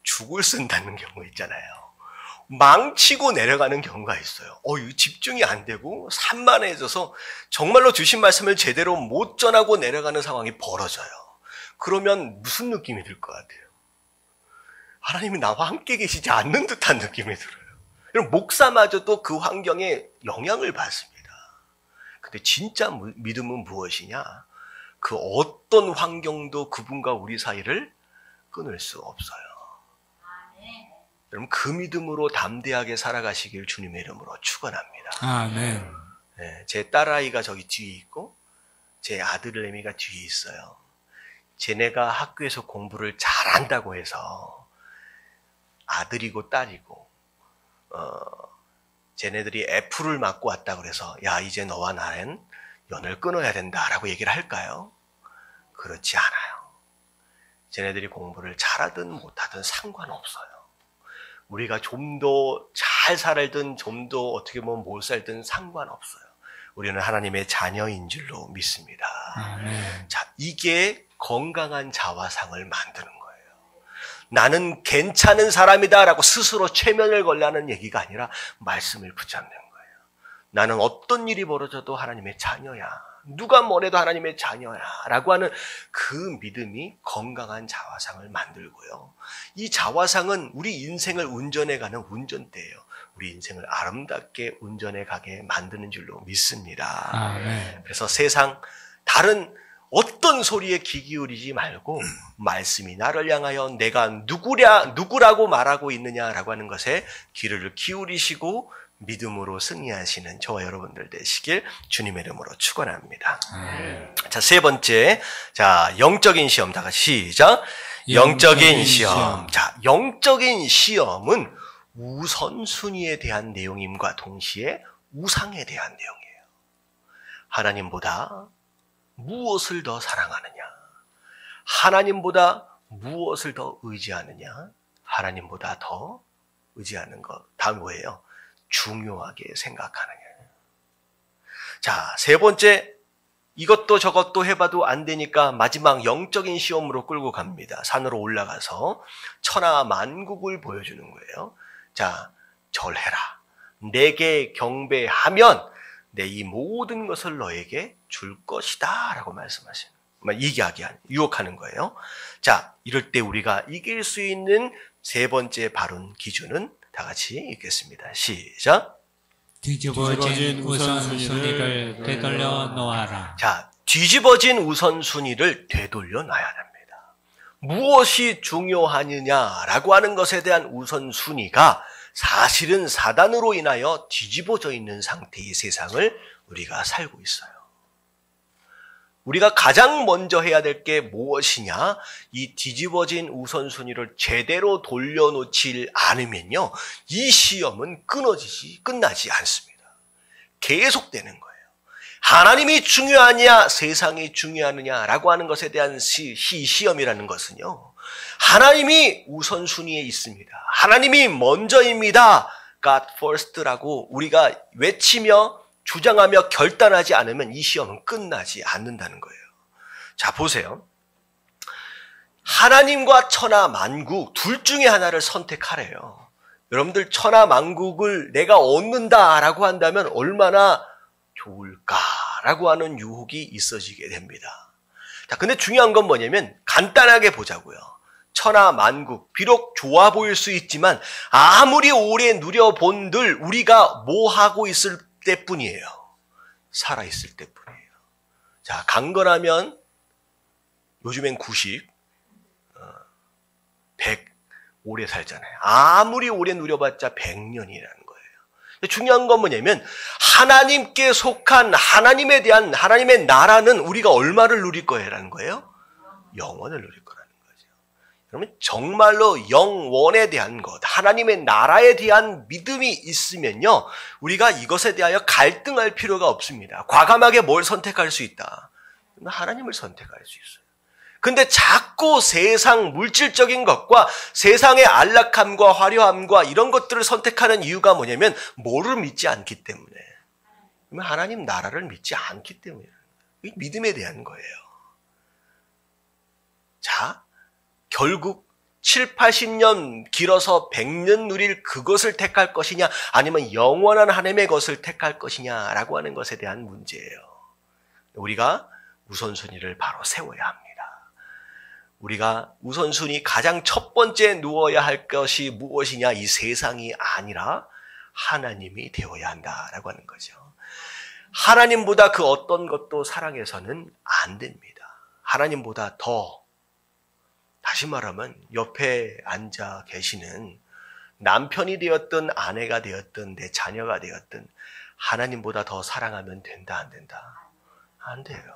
죽을 쓴다는 경우 있잖아요. 망치고 내려가는 경우가 있어요. 집중이 안 되고 산만해져서 정말로 주신 말씀을 제대로 못 전하고 내려가는 상황이 벌어져요. 그러면 무슨 느낌이 들 것 같아요? 하나님이 나와 함께 계시지 않는 듯한 느낌이 들어요. 그럼 목사마저도 그 환경에 영향을 받습니다. 근데 진짜 믿음은 무엇이냐? 그 어떤 환경도 그분과 우리 사이를 끊을 수 없어요. 여러분, 그 믿음으로 담대하게 살아가시길 주님의 이름으로 축원합니다. 아멘. 네, 제 딸아이가 저기 뒤에 있고 제 아들내미가 뒤에 있어요. 쟤네가 학교에서 공부를 잘한다고 해서 아들이고 딸이고 쟤네들이 F를 맞고 왔다고 그래서 야, 이제 너와 나는 연을 끊어야 된다라고 얘기를 할까요? 그렇지 않아요. 쟤네들이 공부를 잘하든 못하든 상관없어요. 우리가 좀 더 잘 살든 좀 더 어떻게 보면 못 살든 상관없어요. 우리는 하나님의 자녀인 줄로 믿습니다. 아멘. 자, 이게 건강한 자화상을 만드는 거예요. 나는 괜찮은 사람이다라고 스스로 최면을 걸라는 얘기가 아니라 말씀을 붙잡는 거예요. 나는 어떤 일이 벌어져도 하나님의 자녀야. 누가 뭐래도 하나님의 자녀야 라고 하는 그 믿음이 건강한 자화상을 만들고요. 이 자화상은 우리 인생을 운전해가는 운전대예요. 우리 인생을 아름답게 운전해가게 만드는 줄로 믿습니다. 아멘. 그래서 세상 다른 어떤 소리에 귀 기울이지 말고 말씀이 나를 향하여 내가 누구라고 말하고 있느냐라고 하는 것에 귀를 기울이시고 믿음으로 승리하시는 저와 여러분들 되시길 주님의 이름으로 축원합니다. 자, 세 번째, 자, 영적인 시험 다 같이 시작. 영적인 시험. 자, 영적인 시험은 우선순위에 대한 내용임과 동시에 우상에 대한 내용이에요. 하나님보다 무엇을 더 사랑하느냐? 하나님보다 무엇을 더 의지하느냐? 하나님보다 더 의지하는 것. 다음 뭐예요? 중요하게 생각하느냐. 자, 세 번째, 이것도 저것도 해봐도 안 되니까 마지막 영적인 시험으로 끌고 갑니다. 산으로 올라가서 천하 만국을 보여주는 거예요. 자, 절해라. 내게 경배하면 내 이 모든 것을 너에게 줄 것이다 라고 말씀하시는, 유혹하는 거예요. 자, 이럴 때 우리가 이길 수 있는 세 번째 바른 기준은 다 같이 읽겠습니다. 시작. 뒤집어진 우선순위를 되돌려 놓아라. 자, 뒤집어진 우선순위를 되돌려 놔야 됩니다. 무엇이 중요하느냐라고 하는 것에 대한 우선순위가 사실은 사단으로 인하여 뒤집어져 있는 상태의 세상을 우리가 살고 있어요. 우리가 가장 먼저 해야 될 게 무엇이냐? 이 뒤집어진 우선순위를 제대로 돌려놓지 않으면요, 이 시험은 끝나지 않습니다. 계속되는 거예요. 하나님이 중요하냐, 세상이 중요하느냐라고 하는 것에 대한 시험이라는 것은요, 하나님이 우선순위에 있습니다. 하나님이 먼저입니다. God first라고 우리가 외치며 주장하며 결단하지 않으면 이 시험은 끝나지 않는다는 거예요. 자, 보세요. 하나님과 천하 만국 둘 중에 하나를 선택하래요. 여러분들 천하 만국을 내가 얻는다라고 한다면 얼마나 좋을까라고 하는 유혹이 있어지게 됩니다. 자, 근데 중요한 건 뭐냐면 간단하게 보자고요. 천하 만국, 비록 좋아 보일 수 있지만 아무리 오래 누려본들 우리가 뭐 하고 있을 때뿐이에요. 살아있을 때뿐이에요. 자, 강건하면 요즘엔 90, 100 오래 살잖아요. 아무리 오래 누려봤자 100년이라는 거예요. 중요한 건 뭐냐면 하나님께 속한 하나님에 대한 하나님의 나라는 우리가 얼마를 누릴 거예요라는 거예요? 영원을 누릴 거라는 거죠. 그러면 정말로 영원에 대한 것, 하나님의 나라에 대한 믿음이 있으면요, 우리가 이것에 대하여 갈등할 필요가 없습니다. 과감하게 뭘 선택할 수 있다? 하나님을 선택할 수 있어요. 근데 자꾸 세상 물질적인 것과 세상의 안락함과 화려함과 이런 것들을 선택하는 이유가 뭐냐면 뭐를 믿지 않기 때문에, 하나님 나라를 믿지 않기 때문에, 이 믿음에 대한 거예요. 자, 결국 7, 80년 길어서 100년 누릴 그것을 택할 것이냐, 아니면 영원한 하나님의 것을 택할 것이냐라고 하는 것에 대한 문제예요. 우리가 우선순위를 바로 세워야 합니다. 우리가 우선순위 가장 첫 번째 누워야 할 것이 무엇이냐, 이 세상이 아니라 하나님이 되어야 한다라고 하는 거죠. 하나님보다 그 어떤 것도 사랑해서는 안 됩니다. 하나님보다 더, 다시 말하면 옆에 앉아 계시는 남편이 되었든 아내가 되었든 내 자녀가 되었든 하나님보다 더 사랑하면 된다, 안 된다? 안 돼요.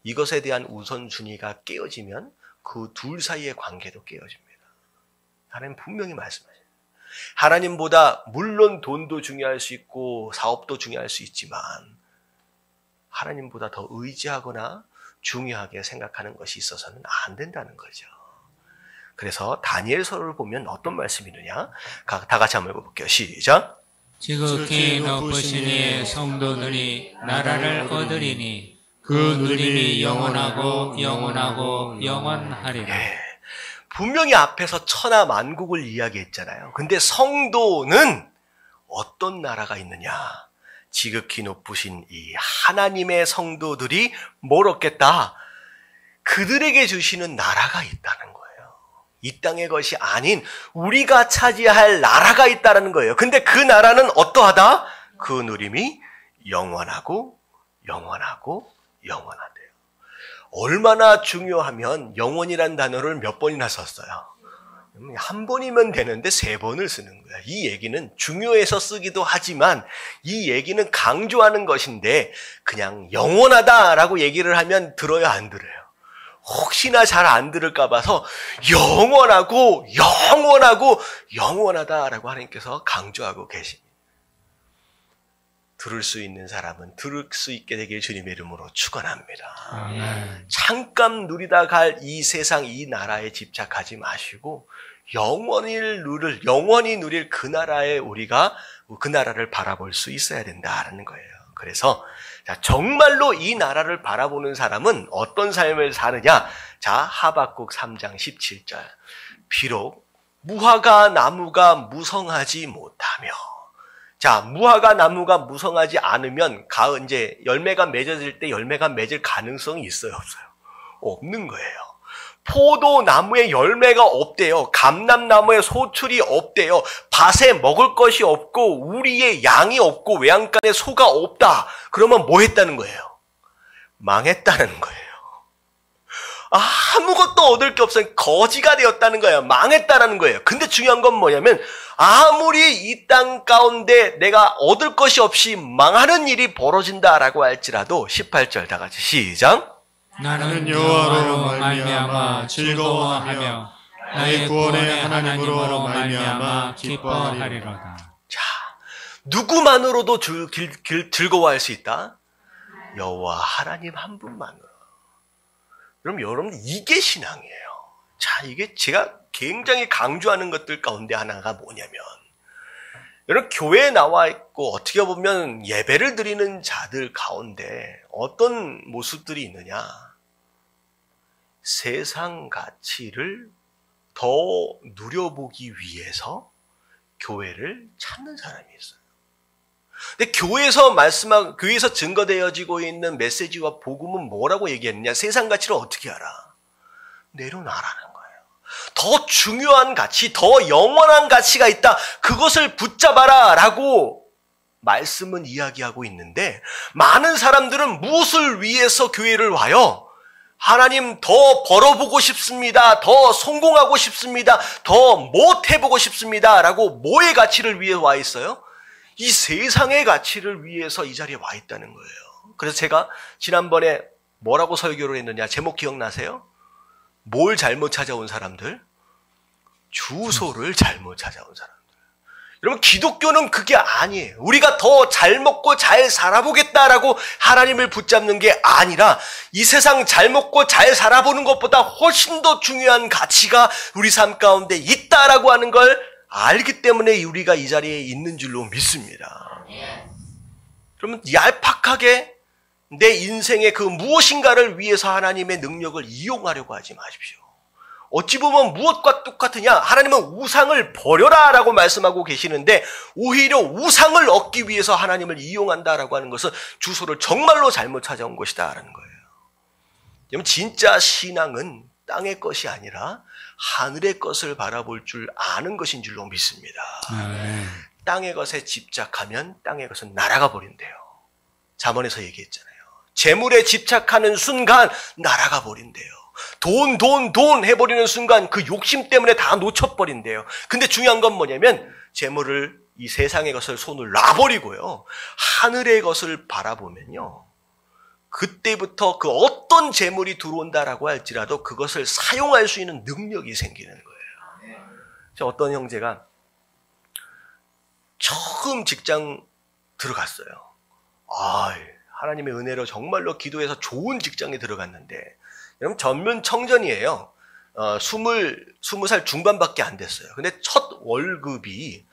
이것에 대한 우선순위가 깨어지면 그 둘 사이의 관계도 깨어집니다. 하나님 분명히 말씀하셔요. 하나님보다 물론 돈도 중요할 수 있고 사업도 중요할 수 있지만 하나님보다 더 의지하거나 중요하게 생각하는 것이 있어서는 안 된다는 거죠. 그래서 다니엘서를 보면 어떤 말씀이 있느냐? 다 같이 한번 읽어볼게요. 시작. 지극히 높으신 이의 성도들이 나라를 얻으리니 그 누림이 영원하고 영원하리라. 예, 분명히 앞에서 천하 만국을 이야기했잖아요. 근데 성도는 어떤 나라가 있느냐? 지극히 높으신 이 하나님의 성도들이 뭘 얻겠다? 그들에게 주시는 나라가 있다는 거예요. 이 땅의 것이 아닌 우리가 차지할 나라가 있다는 거예요. 근데 그 나라는 어떠하다? 그 누림이 영원하고 영원하고 영원하대요. 얼마나 중요하면 영원이란 단어를 몇 번이나 썼어요. 한 번이면 되는데 3번을 쓰는 거야. 이 얘기는 중요해서 쓰기도 하지만 이 얘기는 강조하는 것인데 그냥 영원하다라고 얘기를 하면 들어요, 안 들어요? 혹시나 잘 안 들을까 봐서 영원하고 영원하고 영원하다라고 하나님께서 강조하고 계십니다. 들을 수 있는 사람은 들을 수 있게 되길 주님의 이름으로 축원합니다. 아멘. 잠깐 누리다 갈 이 세상 이 나라에 집착하지 마시고 영원히 누릴 그 나라에 우리가 그 나라를 바라볼 수 있어야 된다라는 거예요. 그래서 정말로 이 나라를 바라보는 사람은 어떤 삶을 사느냐? 자, 하박국 3장 17절. 비록 무화과 나무가 무성하지 못하며, 자, 무화과 나무가 무성하지 않으면 이제 열매가 맺어질 때 열매가 맺을 가능성이 있어요, 없어요? 없는 거예요. 포도나무에 열매가 없대요. 감람나무에 소출이 없대요. 밭에 먹을 것이 없고 우리의 양이 없고 외양간에 소가 없다. 그러면 뭐 했다는 거예요? 망했다는 거예요. 아무것도 얻을 게 없어요. 거지가 되었다는 거예요. 망했다는 거예요. 근데 중요한 건 뭐냐면 아무리 이 땅 가운데 내가 얻을 것이 없이 망하는 일이 벌어진다라고 할지라도 18절 다 같이 시작. 나는 여호와로 말미암아 즐거워하며 나의 구원의 하나님으로 말미암아 기뻐하리로다. 자, 누구만으로도 즐거워할 수 있다? 여호와 하나님 한 분만으로. 그럼 여러분 이게 신앙이에요. 자, 이게 제가 굉장히 강조하는 것들 가운데 하나가 뭐냐면 여러분 교회에 나와 있고 어떻게 보면 예배를 드리는 자들 가운데 어떤 모습들이 있느냐? 세상 가치를 더 누려보기 위해서 교회를 찾는 사람이 있어요. 근데 교회에서 증거되어지고 있는 메시지와 복음은 뭐라고 얘기했느냐? 세상 가치를 어떻게 알아? 내려놔라는 거예요. 더 중요한 가치, 더 영원한 가치가 있다. 그것을 붙잡아라 라고 말씀은 이야기하고 있는데 많은 사람들은 무엇을 위해서 교회를 와요? 하나님 더 벌어보고 싶습니다. 더 성공하고 싶습니다. 더 못해보고 싶습니다. 라고 뭐의 가치를 위해 와 있어요? 이 세상의 가치를 위해서 이 자리에 와 있다는 거예요. 그래서 제가 지난번에 뭐라고 설교를 했느냐? 제목 기억나세요? 뭘 잘못 찾아온 사람들? 주소를 잘못 찾아온 사람들. 여러분 기독교는 그게 아니에요. 우리가 더 잘 먹고 잘 살아보겠다라고 하나님을 붙잡는 게 아니라 이 세상 잘 먹고 잘 살아보는 것보다 훨씬 더 중요한 가치가 우리 삶 가운데 있다라고 하는 걸 알기 때문에 우리가 이 자리에 있는 줄로 믿습니다. 그러면 얄팍하게 내 인생의 그 무엇인가를 위해서 하나님의 능력을 이용하려고 하지 마십시오. 어찌 보면 무엇과 똑같으냐? 하나님은 우상을 버려라 라고 말씀하고 계시는데 오히려 우상을 얻기 위해서 하나님을 이용한다라고 하는 것은 주소를 정말로 잘못 찾아온 것이다 라는 거예요. 여러분 진짜 신앙은 땅의 것이 아니라 하늘의 것을 바라볼 줄 아는 것인 줄로 믿습니다. 땅의 것에 집착하면 땅의 것은 날아가 버린대요. 잠언에서 얘기했잖아요. 재물에 집착하는 순간 날아가 버린대요. 돈 해버리는 순간 그 욕심 때문에 다 놓쳐버린대요. 근데 중요한 건 뭐냐면 재물을 이 세상의 것을 손을 놔버리고요. 하늘의 것을 바라보면요. 그때부터 그 어떤 재물이 들어온다라고 할지라도 그것을 사용할 수 있는 능력이 생기는 거예요. 어떤 형제가 처음 직장 들어갔어요. 하나님의 은혜로 정말로 기도해서 좋은 직장에 들어갔는데 여러분 전면 청전이에요. 20살 중반밖에 안 됐어요. 근데 첫 월급이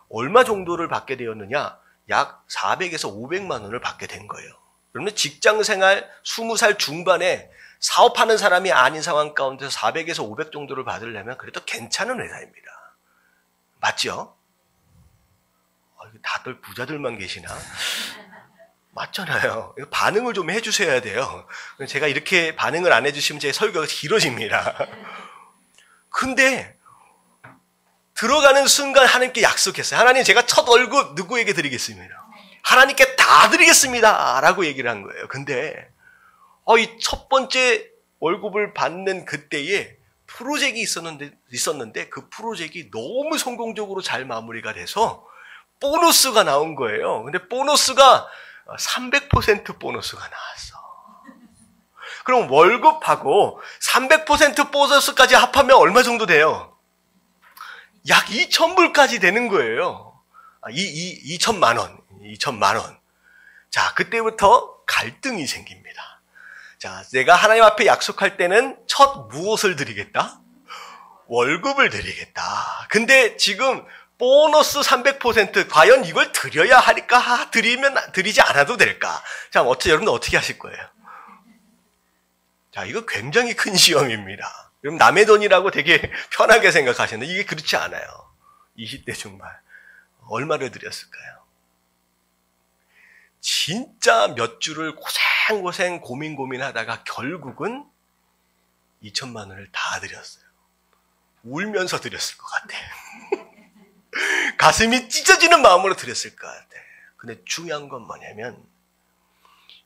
얼마 정도를 받게 되었느냐? 약 400에서 500만 원을 받게 된 거예요. 그러면 직장 생활 20살 중반에 사업하는 사람이 아닌 상황 가운데서 400에서 500 정도를 받으려면 그래도 괜찮은 회사입니다. 맞죠? 다들 부자들만 계시나? 맞잖아요. 반응을 좀 해주셔야 돼요. 제가 이렇게 반응을 안 해주시면 제 설교가 길어집니다. 근데 들어가는 순간 하나님께 약속했어요. 하나님, 제가 첫 월급 누구에게 드리겠습니다. 하나님께 다 드리겠습니다 라고 얘기를 한 거예요. 근데 이 첫 번째 월급을 받는 그때에 프로젝트가 있었는데 그 프로젝트가 너무 성공적으로 잘 마무리가 돼서 보너스가 나온 거예요. 근데 보너스가 300% 보너스가 나왔어. 그럼 월급하고 300% 보너스까지 합하면 얼마 정도 돼요? 약 2,000불까지 되는 거예요. 2천만 원. 자, 그때부터 갈등이 생깁니다. 자, 내가 하나님 앞에 약속할 때는 첫 무엇을 드리겠다? 월급을 드리겠다. 근데 지금 보너스 300% 과연 이걸 드려야 할까? 드리지 않아도 될까? 자, 여러분 어떻게 하실 거예요? 자, 이거 굉장히 큰 시험입니다. 여러분 남의 돈이라고 되게 편하게 생각하시는데 이게 그렇지 않아요. 20대 중반. 얼마를 드렸을까요? 진짜 몇 주를 고생 고민하다가 결국은 2천만 원을 다 드렸어요. 울면서 드렸을 것 같아. 가슴이 찢어지는 마음으로 드렸을 것 같아. 근데 중요한 건 뭐냐면,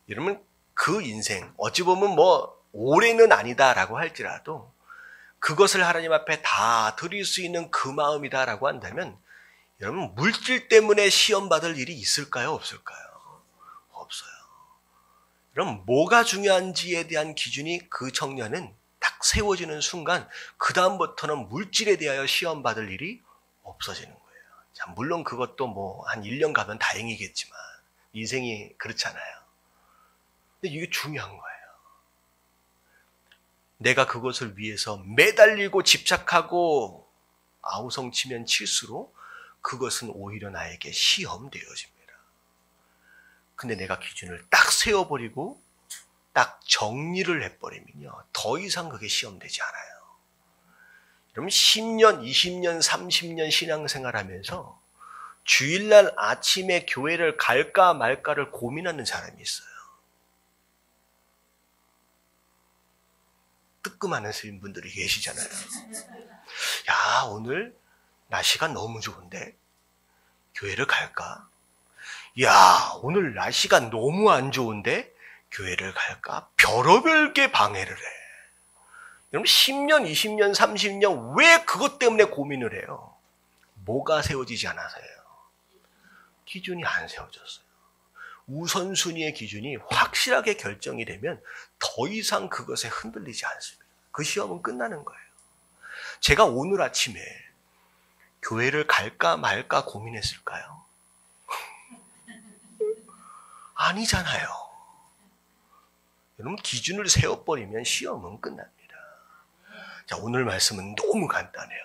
여러분 그 인생, 어찌 보면 올해는 아니다라고 할지라도 그것을 하나님 앞에 다 드릴 수 있는 그 마음이다라고 한다면, 여러분 물질 때문에 시험 받을 일이 있을까요? 없을까요? 없어요. 그럼 뭐가 중요한지에 대한 기준이 그 청년은 딱 세워지는 순간 그 다음부터는 물질에 대하여 시험 받을 일이 없어지는 거예요. 자, 물론 그것도 한 1년 가면 다행이겠지만 인생이 그렇잖아요. 근데 이게 중요한 거예요. 내가 그것을 위해서 매달리고 집착하고 아우성치면 칠수록 그것은 오히려 나에게 시험 되어집니다. 근데 내가 기준을 딱 세워버리고 딱 정리를 해버리면요, 더 이상 그게 시험되지 않아요. 여러분 10년, 20년, 30년 신앙생활 하면서 주일날 아침에 교회를 갈까 말까를 고민하는 사람이 있어요. 뜨끔하는 분들이 계시잖아요. 야, 오늘 날씨가 너무 좋은데 교회를 갈까? 야, 오늘 날씨가 너무 안 좋은데 교회를 갈까? 별의별 게 방해를 해. 여러분 10년, 20년, 30년 왜 그것 때문에 고민을 해요? 뭐가 세워지지 않아서요? 기준이 안 세워졌어요. 우선순위의 기준이 확실하게 결정이 되면 더 이상 그것에 흔들리지 않습니다. 그 시험은 끝나는 거예요. 제가 오늘 아침에 교회를 갈까 말까 고민했을까요? 아니잖아요. 여러분 기준을 세워버리면 시험은 끝납니다. 자, 오늘 말씀은 너무 간단해요.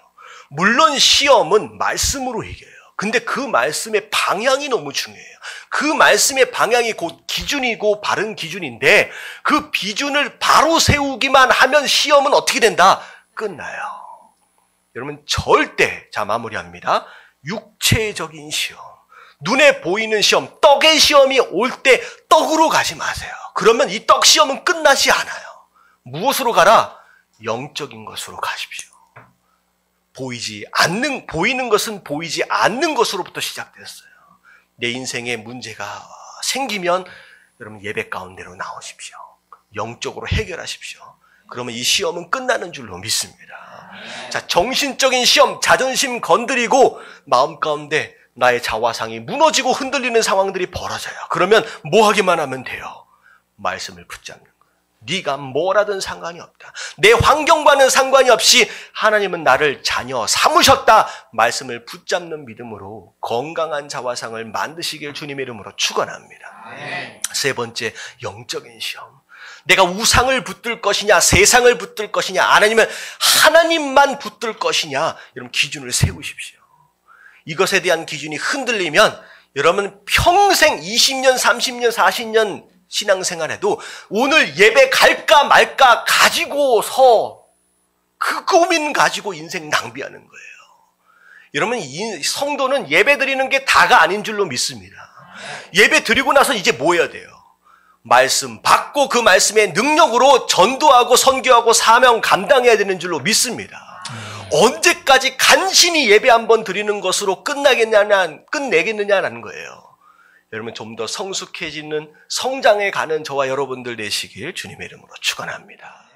물론 시험은 말씀으로 이겨요. 근데 그 말씀의 방향이 너무 중요해요. 그 말씀의 방향이 곧 기준이고 바른 기준인데 그 기준을 바로 세우기만 하면 시험은 어떻게 된다? 끝나요. 여러분 절대, 자 마무리합니다. 육체적인 시험, 눈에 보이는 시험, 떡의 시험이 올 때 떡으로 가지 마세요. 그러면 이 떡 시험은 끝나지 않아요. 무엇으로 가라? 영적인 것으로 가십시오. 보이는 것은 보이지 않는 것으로부터 시작됐어요. 내 인생에 문제가 생기면 여러분 예배 가운데로 나오십시오. 영적으로 해결하십시오. 그러면 이 시험은 끝나는 줄로 믿습니다. 자, 정신적인 시험, 자존심 건드리고 마음 가운데 나의 자화상이 무너지고 흔들리는 상황들이 벌어져요. 그러면 뭐 하기만 하면 돼요? 말씀을 붙잡는 거예요. 네가 뭘 하든 상관이 없다. 내 환경과는 상관이 없이 하나님은 나를 자녀 삼으셨다. 말씀을 붙잡는 믿음으로 건강한 자화상을 만드시길 주님의 이름으로 축원합니다. 세 번째, 영적인 시험. 내가 우상을 붙들 것이냐, 세상을 붙들 것이냐, 아니면 하나님만 붙들 것이냐, 여러분 기준을 세우십시오. 이것에 대한 기준이 흔들리면 여러분 평생 20년, 30년, 40년 신앙생활에도 오늘 예배 갈까 말까 가지고서 그 고민 가지고 인생 낭비하는 거예요. 여러분, 이 성도는 예배 드리는 게 다가 아닌 줄로 믿습니다. 예배 드리고 나서 이제 뭐 해야 돼요? 말씀 받고 그 말씀의 능력으로 전도하고 선교하고 사명 감당해야 되는 줄로 믿습니다. 언제까지 간신히 예배 한번 드리는 것으로 끝내겠느냐라는 거예요. 여러분, 좀 더 성숙해지는 성장해 가는 저와 여러분들 되시길 주님의 이름으로 축원합니다.